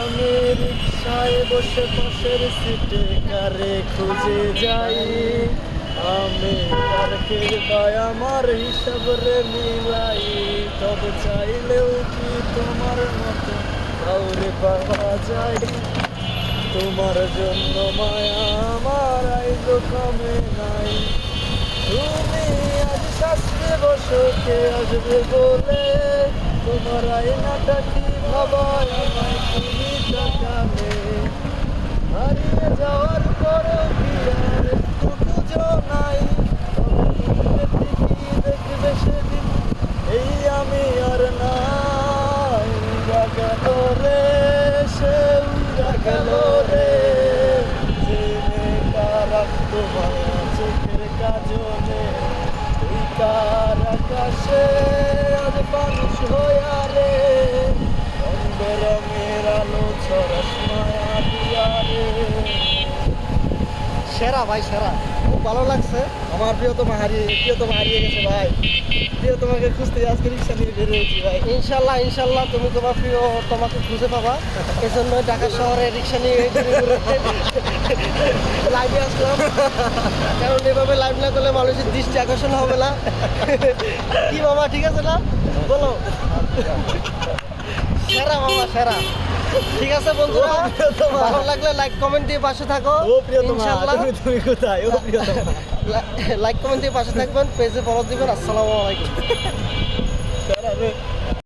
আমি রিক্সায় বসে পাশের সিটে কারে খুঁজে যাই, আমি কারকে দায় আমার হিসাব রে মিলাই, তবে চাইলেও কি তোমার মতো কাউরে পাওয়া যায়? তোমার জন্য মায়া আমার আইলো কমে নাই, তুমি আজ শাস্তে বসো কে আসবে বলে, তোমার আয়নাটা কি ভাবায় আমায় তুমি তাকালে, হারিয়ে যাওয়ার পরও কি আর একটু খুঁজো নাই, তবে তুমি কি দেখবে সেদিন এই আমি আর নাই, উড়া গেল রে সে উড়া গেল রে, যে মেয়েটা রাখতো মায়া চোখের কাজলে, ওই কার আকাশে আজ মানুষ হইয়া রে, রং বেরঙের আলো ছড়াস মায়া দিয়া রে। সেরা ভাই সেরা, খুব ভালো লাগছে। আমার প্রিয়তমা হারিয়ে গেছে ভাই, প্রিয়তমাকে খুঁজতে আজকে রিক্সা নিয়ে বেরিয়েছি ভাই। ইনশাল্লাহ ইনশাল্লাহ তুমি তোমার প্রিয় তোমাকে খুঁজে পাবা, এজন্য ঢাকা শহরে রিক্সা নিয়ে লাইভে আসলাম, কারণ এভাবে লাইভ না করলে মানুষের দৃষ্টি আকর্ষণ হবে না। কি মামা ঠিক আছে না বলো? সেরা মামা সেরা। ঠিক আছে বন্ধুরা, ভালো লাগলে লাইক কমেন্ট দিয়ে পাশে থাকো। ও প্রিয়তমা ইনশাল্লাহ তুমি কোথায়? ও প্রিয়তমা লাইক কমেন্ট দিয়ে পাশে থাকবেন, পেজে ফলো দিবেন। আসসালামু আলাইকুম। সারা রে।